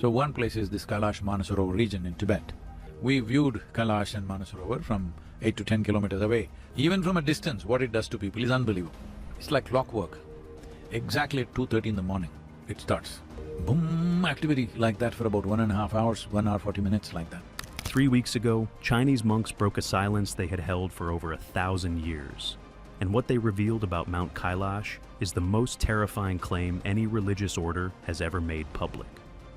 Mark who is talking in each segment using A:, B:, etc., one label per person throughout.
A: So one place is this Kailash Manasarovar region in Tibet. We viewed Kailash and Manasarovar from 8 to 10 kilometers away. Even from a distance, what it does to people is unbelievable. It's like clockwork. Exactly at 2:30 in the morning, it starts. Boom, activity like that for about 1.5 hours, 1 hour 40 minutes like that.
B: 3 weeks ago, Chinese monks broke a silence they had held for over 1,000 years. And what they revealed about Mount Kailash is the most terrifying claim any religious order has ever made public.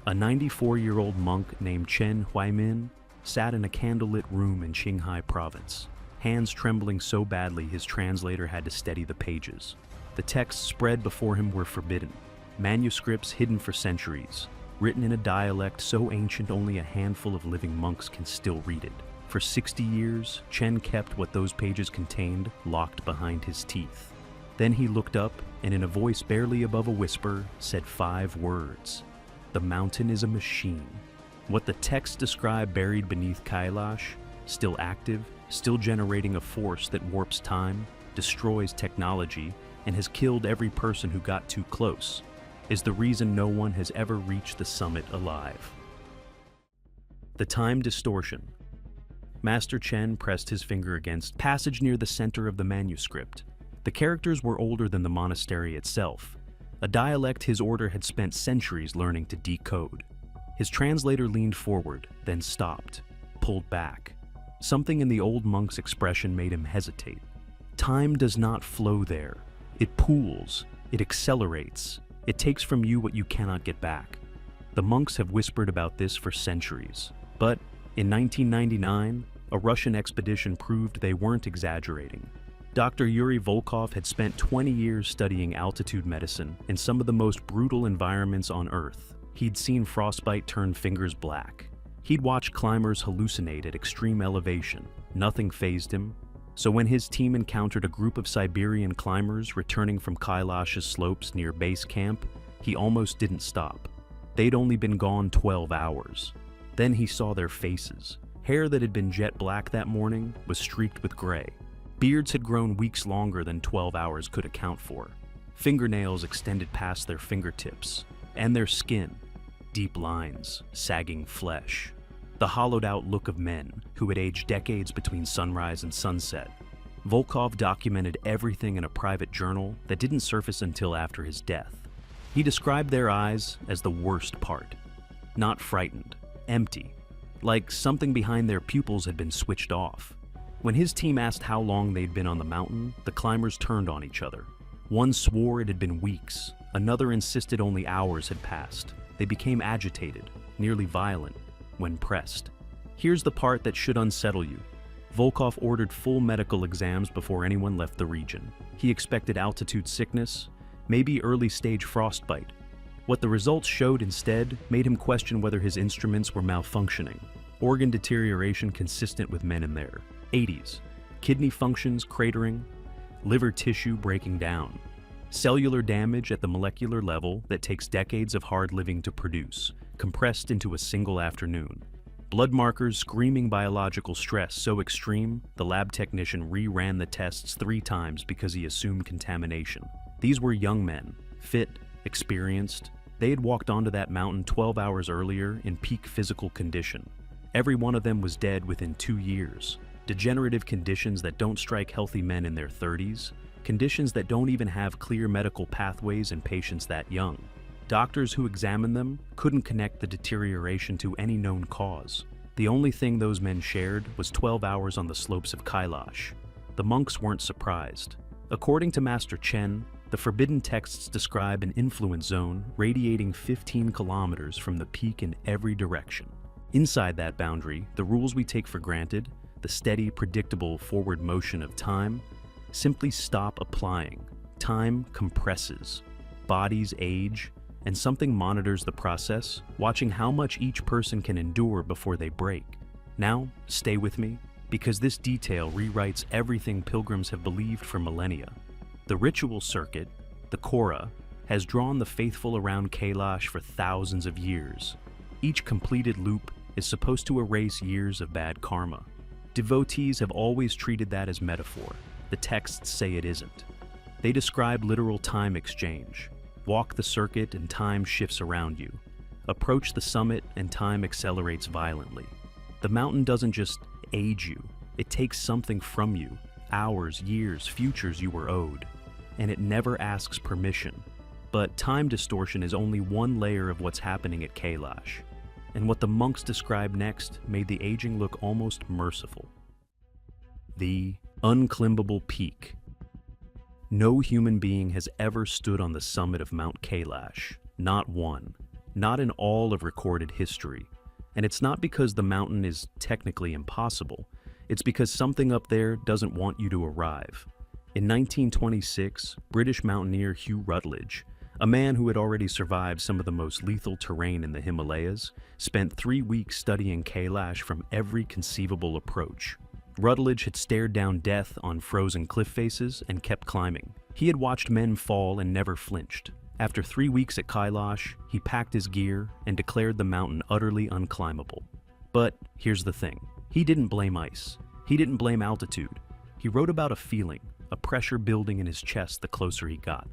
B: A 94-year-old monk named Chen Huaimin sat in a candlelit room in Qinghai province, hands trembling so badly his translator had to steady the pages. The texts spread before him were forbidden, manuscripts hidden for centuries, written in a dialect so ancient only a handful of living monks can still read it. For 60 years, Chen kept what those pages contained locked behind his teeth. Then he looked up and in a voice barely above a whisper said 5 words. The mountain is a machine. What the text described buried beneath Kailash, still active, still generating a force that warps time, destroys technology, and has killed every person who got too close, is the reason no one has ever reached the summit alive. The time distortion. Master Chen pressed his finger against passage near the center of the manuscript. The characters were older than the monastery itself, a dialect his order had spent centuries learning to decode. His translator leaned forward, then stopped, pulled back. Something in the old monk's expression made him hesitate. Time does not flow there. It pools, it accelerates, it takes from you what you cannot get back. The monks have whispered about this for centuries. But in 1999, a Russian expedition proved they weren't exaggerating. Dr. Yuri Volkov had spent 20 years studying altitude medicine in some of the most brutal environments on Earth. He'd seen frostbite turn fingers black. He'd watched climbers hallucinate at extreme elevation. Nothing fazed him. So when his team encountered a group of Siberian climbers returning from Kailash's slopes near base camp, he almost didn't stop. They'd only been gone 12 hours. Then he saw their faces. Hair that had been jet black that morning was streaked with gray. Beards had grown weeks longer than 12 hours could account for. Fingernails extended past their fingertips. And their skin, deep lines, sagging flesh. The hollowed-out look of men who had aged decades between sunrise and sunset. Volkov documented everything in a private journal that didn't surface until after his death. He described their eyes as the worst part. Not frightened, empty, like something behind their pupils had been switched off. When his team asked how long they'd been on the mountain, the climbers turned on each other. One swore it had been weeks, another insisted only hours had passed. They became agitated, nearly violent, when pressed. Here's the part that should unsettle you. Volkov ordered full medical exams before anyone left the region. He expected altitude sickness, maybe early-stage frostbite. What the results showed instead made him question whether his instruments were malfunctioning. Organ deterioration consistent with men in their 80s. Kidney functions cratering, liver tissue breaking down. Cellular damage at the molecular level that takes decades of hard living to produce, compressed into a single afternoon. Blood markers screaming biological stress so extreme, the lab technician re-ran the tests 3 times because he assumed contamination. These were young men, fit, experienced. They had walked onto that mountain 12 hours earlier in peak physical condition. Every one of them was dead within 2 years. Degenerative conditions that don't strike healthy men in their 30s, conditions that don't even have clear medical pathways in patients that young. Doctors who examined them couldn't connect the deterioration to any known cause. The only thing those men shared was 12 hours on the slopes of Kailash. The monks weren't surprised. According to Master Chen, the forbidden texts describe an influence zone radiating 15 kilometers from the peak in every direction. Inside that boundary, the rules we take for granted, the steady, predictable forward motion of time, simply stop applying. Time compresses. Bodies age, and something monitors the process, watching how much each person can endure before they break. Now, stay with me, because this detail rewrites everything pilgrims have believed for millennia. The ritual circuit, the Kora, has drawn the faithful around Kailash for thousands of years. Each completed loop is supposed to erase years of bad karma. Devotees have always treated that as metaphor. The texts say it isn't. They describe literal time exchange. Walk the circuit and time shifts around you. Approach the summit and time accelerates violently. The mountain doesn't just age you, it takes something from you, hours, years, futures you were owed. And it never asks permission. But time distortion is only one layer of what's happening at Kailash. And what the monks described next made the aging look almost merciful. The unclimbable peak. No human being has ever stood on the summit of Mount Kailash. Not one. Not in all of recorded history. And it's not because the mountain is technically impossible. It's because something up there doesn't want you to arrive. In 1926, British mountaineer Hugh Rutledge, a man who had already survived some of the most lethal terrain in the Himalayas, spent 3 weeks studying Kailash from every conceivable approach. Rutledge had stared down death on frozen cliff faces and kept climbing. He had watched men fall and never flinched. After 3 weeks at Kailash, he packed his gear and declared the mountain utterly unclimbable. But here's the thing. He didn't blame ice. He didn't blame altitude. He wrote about a feeling, a pressure building in his chest the closer he got.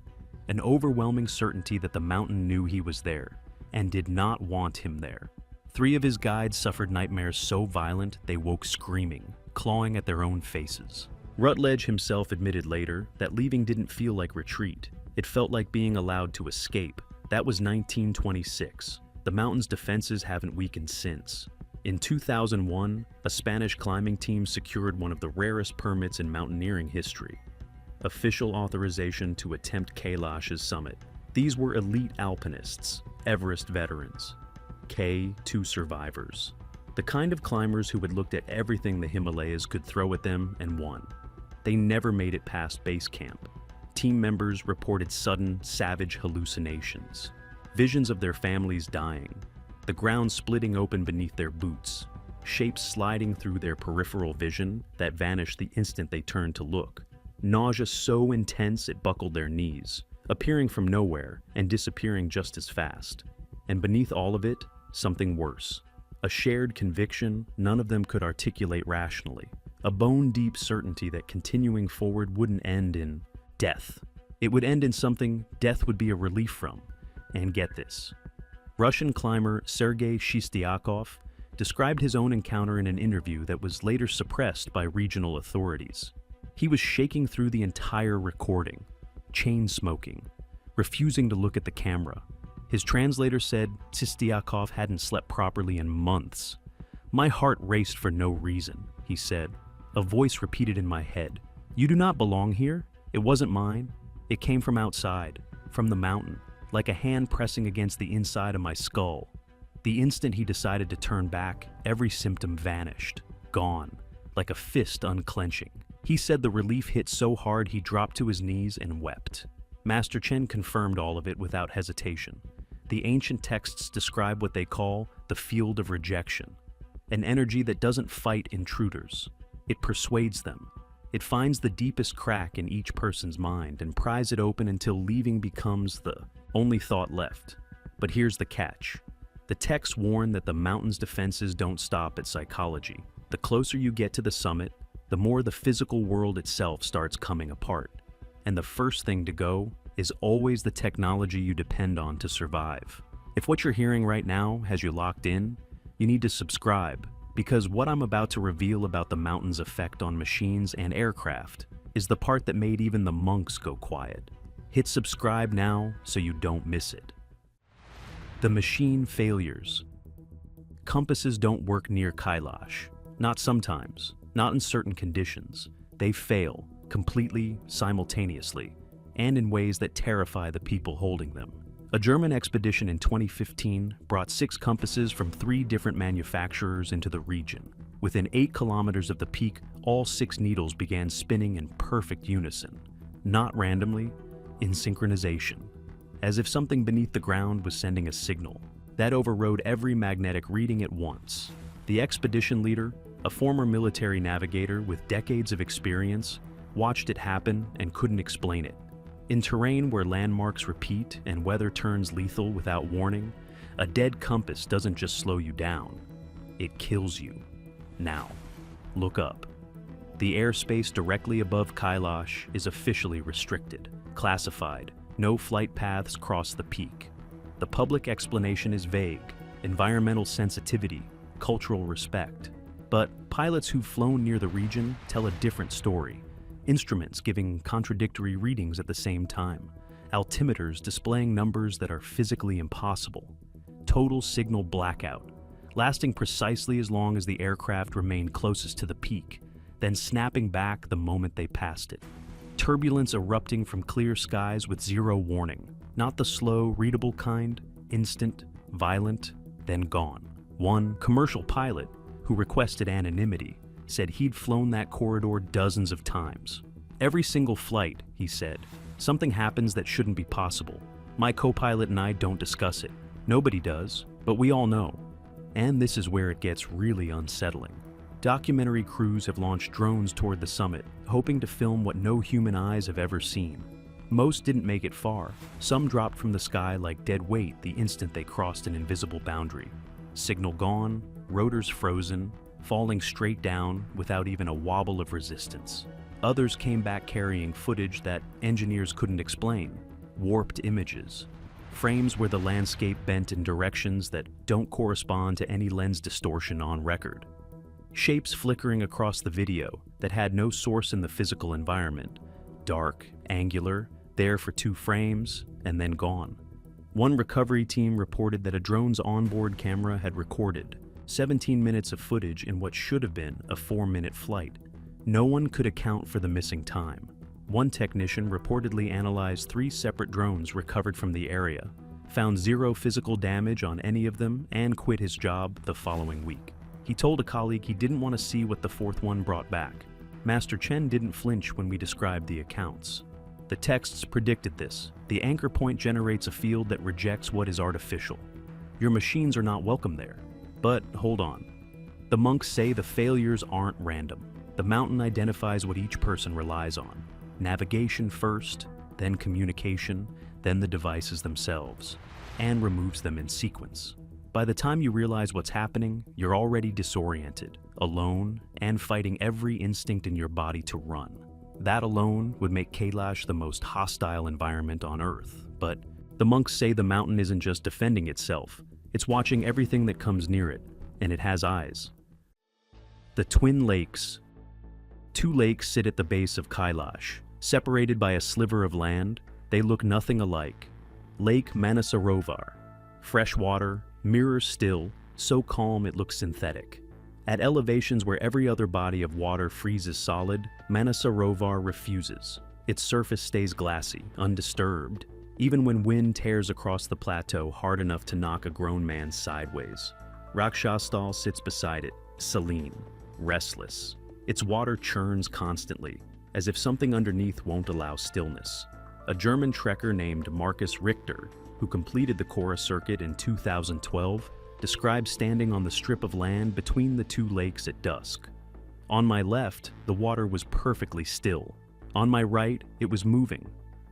B: An overwhelming certainty that the mountain knew he was there, and did not want him there. 3 of his guides suffered nightmares so violent they woke screaming, clawing at their own faces. Rutledge himself admitted later that leaving didn't feel like retreat. It felt like being allowed to escape. That was 1926. The mountain's defenses haven't weakened since. In 2001, a Spanish climbing team secured one of the rarest permits in mountaineering history. Official authorization to attempt Kailash's summit. These were elite alpinists, Everest veterans, K2 survivors. The kind of climbers who had looked at everything the Himalayas could throw at them and won. They never made it past base camp. Team members reported sudden, savage hallucinations. Visions of their families dying. The ground splitting open beneath their boots. Shapes sliding through their peripheral vision that vanished the instant they turned to look. Nausea so intense it buckled their knees, appearing from nowhere and disappearing just as fast. And beneath all of it, something worse. A shared conviction none of them could articulate rationally. A bone-deep certainty that continuing forward wouldn't end in death. It would end in something death would be a relief from. And get this. Russian climber Sergei Shistiakov described his own encounter in an interview that was later suppressed by regional authorities. He was shaking through the entire recording, chain-smoking, refusing to look at the camera. His translator said Shistiakov hadn't slept properly in months. "My heart raced for no reason," he said. A voice repeated in my head, "You do not belong here. It wasn't mine. It came from outside, from the mountain, like a hand pressing against the inside of my skull." The instant he decided to turn back, every symptom vanished, gone, like a fist unclenching. He said the relief hit so hard he dropped to his knees and wept. Master Chen confirmed all of it without hesitation. The ancient texts describe what they call the field of rejection, an energy that doesn't fight intruders. It persuades them. It finds the deepest crack in each person's mind and pries it open until leaving becomes the only thought left. But here's the catch. The texts warn that the mountain's defenses don't stop at psychology. The closer you get to the summit, the more the physical world itself starts coming apart. And the first thing to go is always the technology you depend on to survive. If what you're hearing right now has you locked in, you need to subscribe, because what I'm about to reveal about the mountain's effect on machines and aircraft is the part that made even the monks go quiet. Hit subscribe now so you don't miss it. The machine failures. Compasses don't work near Kailash. Not sometimes, not in certain conditions. They fail, completely, simultaneously, and in ways that terrify the people holding them. A German expedition in 2015 brought 6 compasses from 3 different manufacturers into the region. Within 8 kilometers of the peak, all 6 needles began spinning in perfect unison. Not randomly, in synchronization. As if something beneath the ground was sending a signal. That overrode every magnetic reading at once. The expedition leader, a former military navigator with decades of experience, watched it happen and couldn't explain it. In terrain where landmarks repeat and weather turns lethal without warning, a dead compass doesn't just slow you down, it kills you. Now, look up. The airspace directly above Kailash is officially restricted, classified. No flight paths cross the peak. The public explanation is vague: environmental sensitivity, cultural respect. But pilots who've flown near the region tell a different story. Instruments giving contradictory readings at the same time. Altimeters displaying numbers that are physically impossible. Total signal blackout, lasting precisely as long as the aircraft remained closest to the peak, then snapping back the moment they passed it. Turbulence erupting from clear skies with zero warning. Not the slow, readable kind, instant, violent, then gone. One commercial pilot, who requested anonymity, said he'd flown that corridor dozens of times. Every single flight, he said, something happens that shouldn't be possible. My co-pilot and I don't discuss it. Nobody does, but we all know. And this is where it gets really unsettling. Documentary crews have launched drones toward the summit, hoping to film what no human eyes have ever seen. Most didn't make it far. Some dropped from the sky like dead weight the instant they crossed an invisible boundary. Signal gone, rotors frozen, falling straight down without even a wobble of resistance. Others came back carrying footage that engineers couldn't explain. Warped images. Frames where the landscape bent in directions that don't correspond to any lens distortion on record. Shapes flickering across the video that had no source in the physical environment. Dark, angular, there for 2 frames, and then gone. One recovery team reported that a drone's onboard camera had recorded 17 minutes of footage in what should have been a 4-minute flight. No one could account for the missing time. One technician reportedly analyzed 3 separate drones recovered from the area, found 0 physical damage on any of them, and quit his job the following week. He told a colleague he didn't want to see what the 4th one brought back. Master Chen didn't flinch when we described the accounts. The texts predicted this. The anchor point generates a field that rejects what is artificial. Your machines are not welcome there. But hold on. The monks say the failures aren't random. The mountain identifies what each person relies on. Navigation first, then communication, then the devices themselves, and removes them in sequence. By the time you realize what's happening, you're already disoriented, alone, and fighting every instinct in your body to run. That alone would make Kailash the most hostile environment on Earth. But the monks say the mountain isn't just defending itself, it's watching everything that comes near it, and it has eyes. The Twin Lakes. 2 lakes sit at the base of Kailash. Separated by a sliver of land, they look nothing alike. Lake Manasarovar. Fresh water, mirror still, so calm it looks synthetic. At elevations where every other body of water freezes solid, Manasarovar refuses. Its surface stays glassy, undisturbed, even when wind tears across the plateau hard enough to knock a grown man sideways. Rakshastal sits beside it, saline, restless. Its water churns constantly, as if something underneath won't allow stillness. A German trekker named Marcus Richter, who completed the Kora circuit in 2012, described standing on the strip of land between the 2 lakes at dusk. On my left, the water was perfectly still. On my right, it was moving,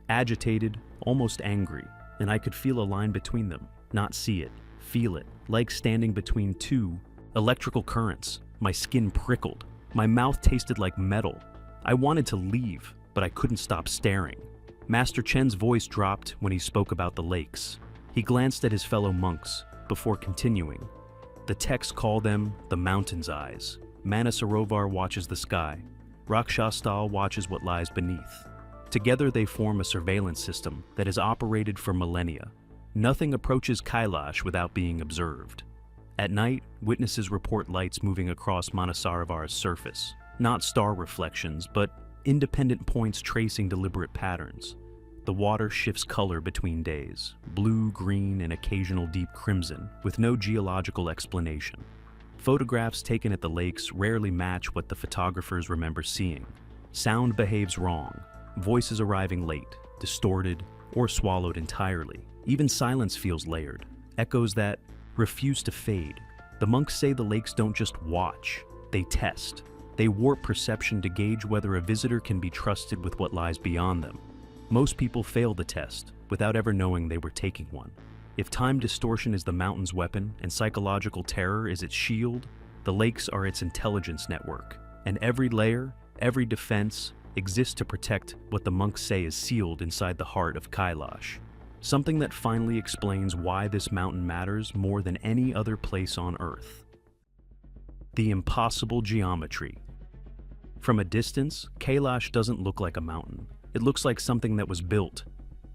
B: agitated, almost angry, and I could feel a line between them, not see it, feel it, like standing between 2 electrical currents. My skin prickled. My mouth tasted like metal. I wanted to leave, but I couldn't stop staring. Master Chen's voice dropped when he spoke about the lakes. He glanced at his fellow monks before continuing. The texts call them the mountain's eyes. Manasarovar watches the sky. Rakshastal watches what lies beneath. Together they form a surveillance system that has operated for millennia. Nothing approaches Kailash without being observed. At night, witnesses report lights moving across Manasarovar's surface. Not star reflections, but independent points tracing deliberate patterns. The water shifts color between days, blue, green, and occasional deep crimson, with no geological explanation. Photographs taken at the lakes rarely match what the photographers remember seeing. Sound behaves wrong, voices arriving late, distorted, or swallowed entirely. Even silence feels layered, echoes that refuse to fade. The monks say the lakes don't just watch, they test. They warp perception to gauge whether a visitor can be trusted with what lies beyond them. Most people fail the test without ever knowing they were taking one. If time distortion is the mountain's weapon and psychological terror is its shield, the lakes are its intelligence network. And every layer, every defense, exists to protect what the monks say is sealed inside the heart of Kailash. something that finally explains why this mountain matters more than any other place on Earth. The impossible geometry. From a distance, Kailash doesn't look like a mountain. It looks like something that was built.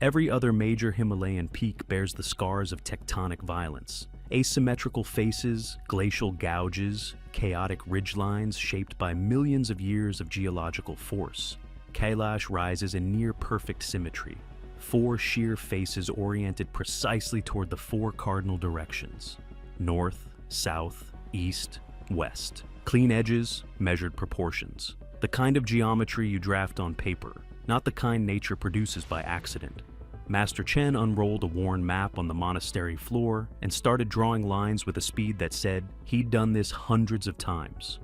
B: Every other major Himalayan peak bears the scars of tectonic violence. Asymmetrical faces, glacial gouges, chaotic ridgelines shaped by millions of years of geological force. Kailash rises in near-perfect symmetry. 4 sheer faces oriented precisely toward the 4 cardinal directions: north, south, east, west. Clean edges, measured proportions. The kind of geometry you draft on paper, not the kind nature produces by accident. Master Chen unrolled a worn map on the monastery floor and started drawing lines with a speed that said he'd done this hundreds of times.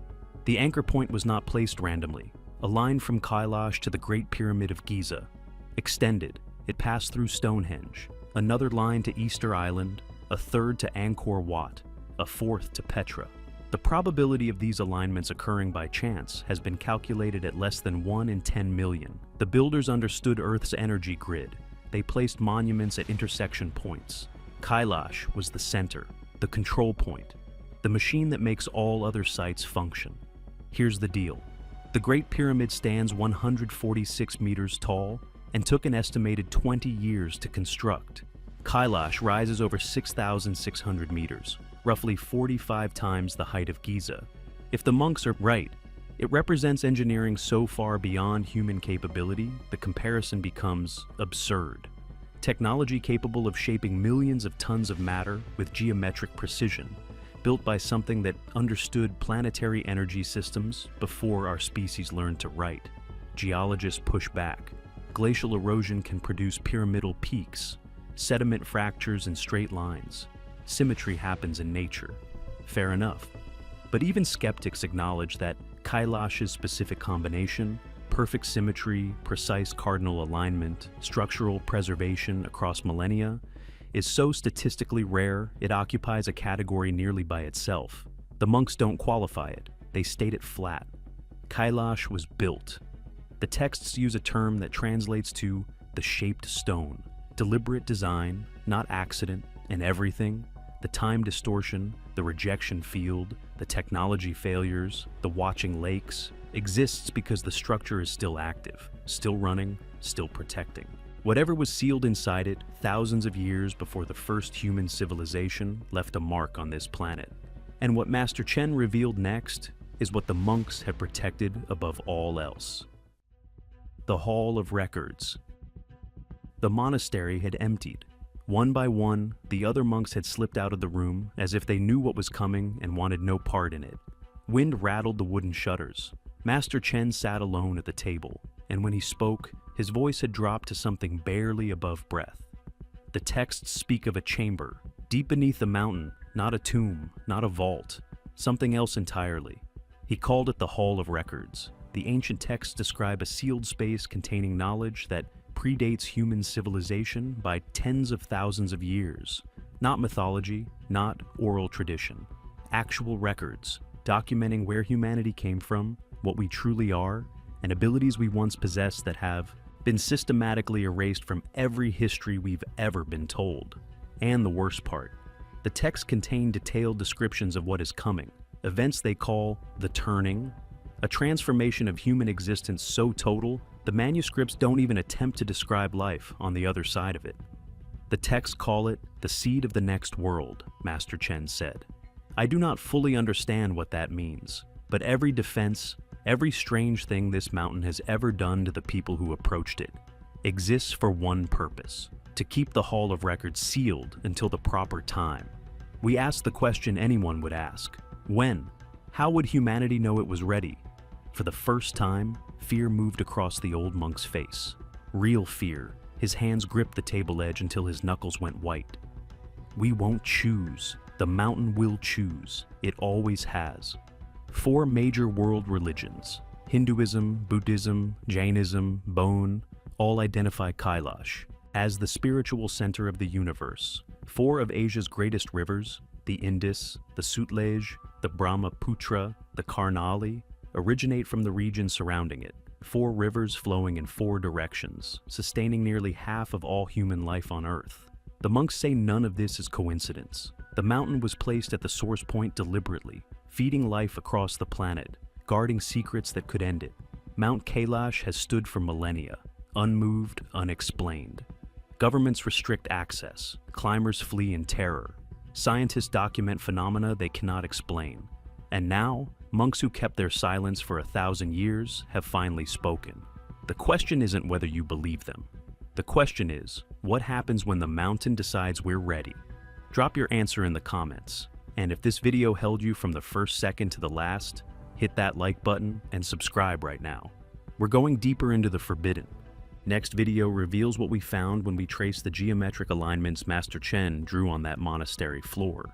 B: The anchor point was not placed randomly. A line from Kailash to the Great Pyramid of Giza. Extended, it passed through Stonehenge. Another line to Easter Island, a third to Angkor Wat, a fourth to Petra. The probability of these alignments occurring by chance has been calculated at less than 1 in 10 million. The builders understood Earth's energy grid. They placed monuments at intersection points. Kailash was the center, the control point, the machine that makes all other sites function. Here's the deal. The Great Pyramid stands 146 meters tall and took an estimated 20 years to construct. Kailash rises over 6,600 meters, roughly 45 times the height of Giza. If the monks are right, it represents engineering so far beyond human capability, the comparison becomes absurd. Technology capable of shaping millions of tons of matter with geometric precision, built by something that understood planetary energy systems before our species learned to write. Geologists push back. Glacial erosion can produce pyramidal peaks, sediment fractures in straight lines. Symmetry happens in nature. Fair enough. But even skeptics acknowledge that Kailash's specific combination, perfect symmetry, precise cardinal alignment, structural preservation across millennia, is so statistically rare it occupies a category nearly by itself. The monks don't qualify it, they state it flat. Kailash was built. The texts use a term that translates to the shaped stone. Deliberate design, not accident, and everything, the time distortion, the rejection field, the technology failures, the watching lakes, exists because the structure is still active, still running, still protecting. Whatever was sealed inside it thousands of years before the first human civilization left a mark on this planet. And what Master Chen revealed next is what the monks had protected above all else. The Hall of Records. The monastery had emptied. One by one, the other monks had slipped out of the room as if they knew what was coming and wanted no part in it. Wind rattled the wooden shutters. Master Chen sat alone at the table, and when he spoke, his voice had dropped to something barely above breath. The texts speak of a chamber, deep beneath the mountain, not a tomb, not a vault, something else entirely. He called it the Hall of Records. The ancient texts describe a sealed space containing knowledge that predates human civilization by tens of thousands of years. Not mythology, not oral tradition. Actual records, documenting where humanity came from, what we truly are, and abilities we once possessed that have been systematically erased from every history we've ever been told. And the worst part, the texts contain detailed descriptions of what is coming, events they call the turning, a transformation of human existence so total, the manuscripts don't even attempt to describe life on the other side of it. The texts call it the seed of the next world, Master Chen said. I do not fully understand what that means, but every defense, every strange thing this mountain has ever done to the people who approached it, exists for one purpose: to keep the Hall of Records sealed until the proper time. We asked the question anyone would ask. When? How would humanity know it was ready? For the first time, fear moved across the old monk's face. Real fear. His hands gripped the table edge until his knuckles went white. We won't choose. The mountain will choose. It always has. 4 major world religions, Hinduism, Buddhism, Jainism, Bon, all identify Kailash as the spiritual center of the universe. 4 of Asia's greatest rivers, the Indus, the Sutlej, the Brahmaputra, the Karnali, originate from the region surrounding it. 4 rivers flowing in 4 directions, sustaining nearly half of all human life on Earth. The monks say none of this is coincidence. The mountain was placed at the source point deliberately, feeding life across the planet, guarding secrets that could end it. Mount Kailash has stood for millennia, unmoved, unexplained. Governments restrict access, climbers flee in terror. Scientists document phenomena they cannot explain. And now, monks who kept their silence for 1,000 years have finally spoken. The question isn't whether you believe them. The question is, what happens when the mountain decides we're ready? Drop your answer in the comments. And if this video held you from the first second to the last, hit that like button and subscribe right now. We're going deeper into the forbidden. Next video reveals what we found when we traced the geometric alignments Master Chen drew on that monastery floor.